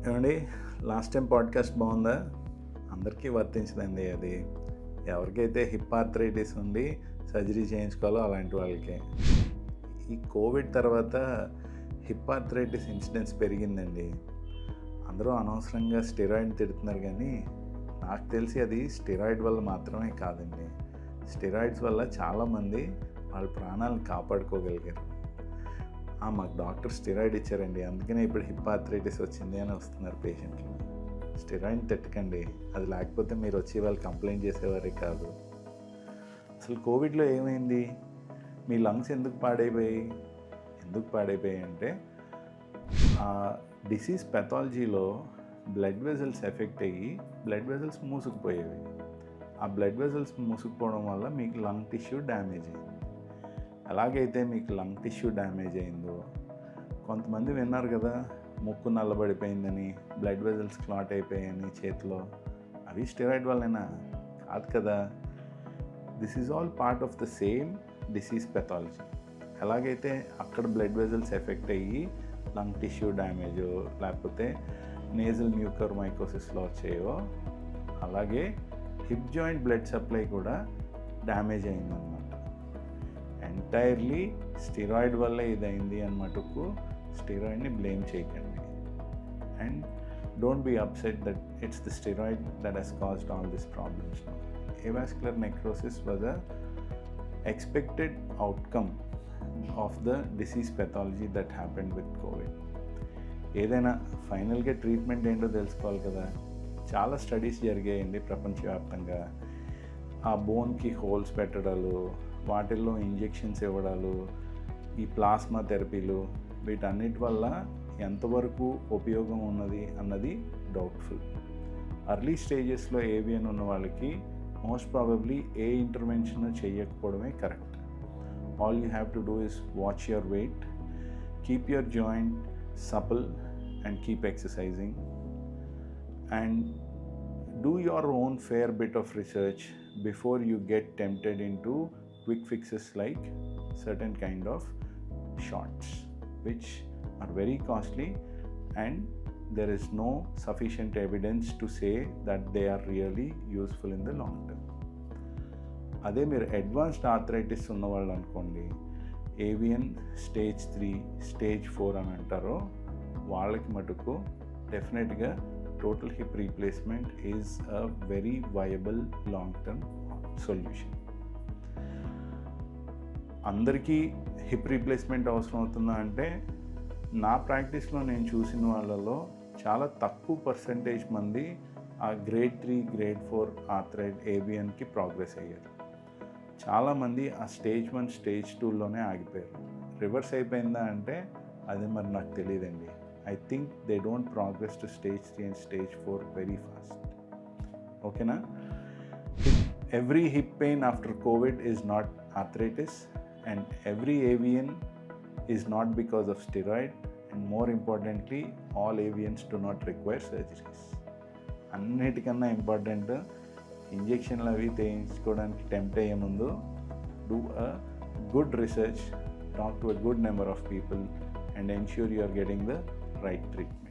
ఏమండి, last time podcast బాగుందా? అందరికీ వర్తించదండి అది. ఎవరికైతే హిప్ ఆర్థరైటిస్ ఉండి సర్జరీ చేయించుకోవాలో అలాంటి వాళ్ళకి. ఈ కోవిడ్ తర్వాత హిప్ ఆర్థరైటిస్ ఇన్సిడెన్స్ పెరిగిందండి. అందరూ అనవసరంగా స్టెరాయిడ్ తిడుతున్నారు, కానీ నాకు తెలిసి అది స్టెరాయిడ్ వల్ల మాత్రమే కాదండి. స్టెరాయిడ్స్ వల్ల చాలామంది వాళ్ళ ప్రాణాలను కాపాడుకోగలిగారు. మాకు డాక్టర్ స్టెరాయిడ్ ఇచ్చారండి, అందుకనే ఇప్పుడు హిప్ ఆర్థరైటిస్ వచ్చింది అని వస్తున్నారు పేషెంట్లు. స్టెరాయిడ్ తిట్టకండి, అది లేకపోతే మీరు వచ్చి వాళ్ళు కంప్లైంట్ చేసేవారే కాదు. అసలు కోవిడ్లో ఏమైంది? మీ లంగ్స్ ఎందుకు పాడైపోయాయి అంటే ఆ డిసీజ్ పెథాలజీలో బ్లడ్ వెజల్స్ ఎఫెక్ట్ అయ్యి బ్లడ్ వెజల్స్ మూసుకుపోయేవి. ఆ బ్లడ్ వెజల్స్ మూసుకుపోవడం వల్ల మీకు లంగ్ టిష్యూ డ్యామేజ్ అయింది. ఎలాగైతే మీకు లంగ్ టిష్యూ డ్యామేజ్ అయిందో, కొంతమంది విన్నారు కదా, ముక్కు నల్లబడిపోయిందని, బ్లడ్ వెజల్స్ క్లాట్ అయిపోయాయని చేతిలో. అవి స్టెరాయిడ్ వల్లైనా? కాదు కదా. This is all part of the same disease pathology. ఎలాగైతే అక్కడ బ్లడ్ వెజల్స్ ఎఫెక్ట్ అయ్యి లంగ్ టిష్యూ డ్యామేజ్ లేకపోతే నేజల్ మ్యూకర్మైకోసిస్లో వచ్చాయో, అలాగే హిప్ జాయింట్ బ్లడ్ సప్లై కూడా డ్యామేజ్ అయిందన్నమాట. ఎంటైర్లీ స్టెరాయిడ్ వల్ల ఇదైంది అన్నమాటకు స్టెరాయిడ్ని బ్లేమ్ చేయకండి. And don't be upset that it's the steroid that has caused all this problems. Avascular necrosis was a expected outcome of the disease pathology that happened with Covid. ఏదైనా ఫైనల్గా treatment ఏంటో తెలుసుకోవాలి కదా. చాలా స్టడీస్ జరిగాయండి ప్రపంచవ్యాప్తంగా. ఆ బోన్కి హోల్స్ పెట్టడాలు, వాటిల్లో ఇంజెక్షన్స్ ఇవ్వడాలు, ఈ ప్లాస్మా థెరపీలు, వీటన్నిటి వల్ల ఎంతవరకు ఉపయోగం ఉన్నది అన్నది డౌట్ఫుల్. అర్లీ స్టేజెస్లో ఏవియన్ ఉన్న వాళ్ళకి మోస్ట్ ప్రాబబ్లీ ఏ ఇంటర్వెన్షన్ చేయకపోవడమే correct. All you have to do is watch your weight, keep your joint supple and keep exercising, and do your own fair bit of research before you get tempted into quick fixes like certain kind of shots, which are very costly and there is no sufficient evidence to say that they are really useful in the long term. అదే మీరు advanced arthritis ఉన్నవాళ్ళు అనుకోండి, avian stage 3, stage 4 అని అంటారో, వాళ్ళకి మటుకు డెఫినెట్గా total hip replacement is a very viable long term solution. అందరికీ హిప్ రీప్లేస్మెంట్ అవసరం అవుతుందా అంటే, నా ప్రాక్టీస్లో నేను చూసిన వాళ్ళలో చాలా తక్కువ పర్సంటేజ్ మంది ఆ గ్రేడ్ 3, గ్రేడ్ 4 ఆర్థరైడ్ ఏవియన్కి ప్రోగ్రెస్ అయ్యారు. చాలామంది ఆ స్టేజ్ 1, స్టేజ్ 2లోనే ఆగిపోయారు. రివర్స్ అయిపోయిందా అంటే అది మరి నాకు తెలియదండి. I think they don't progress to stage 3 and stage 4 very fast. ఓకేనా? Every hip pain after COVID is not arthritis, and every AVN is not because of steroid, and more importantly all AVNs do not require surgeries. అన్నిటికన్నా important, ఇంజెక్షన్లు అవి చేయించుకోవడానికి tempt అయ్యే ముందు do a good research, talk to a good number of people and ensure you are getting the right treatment.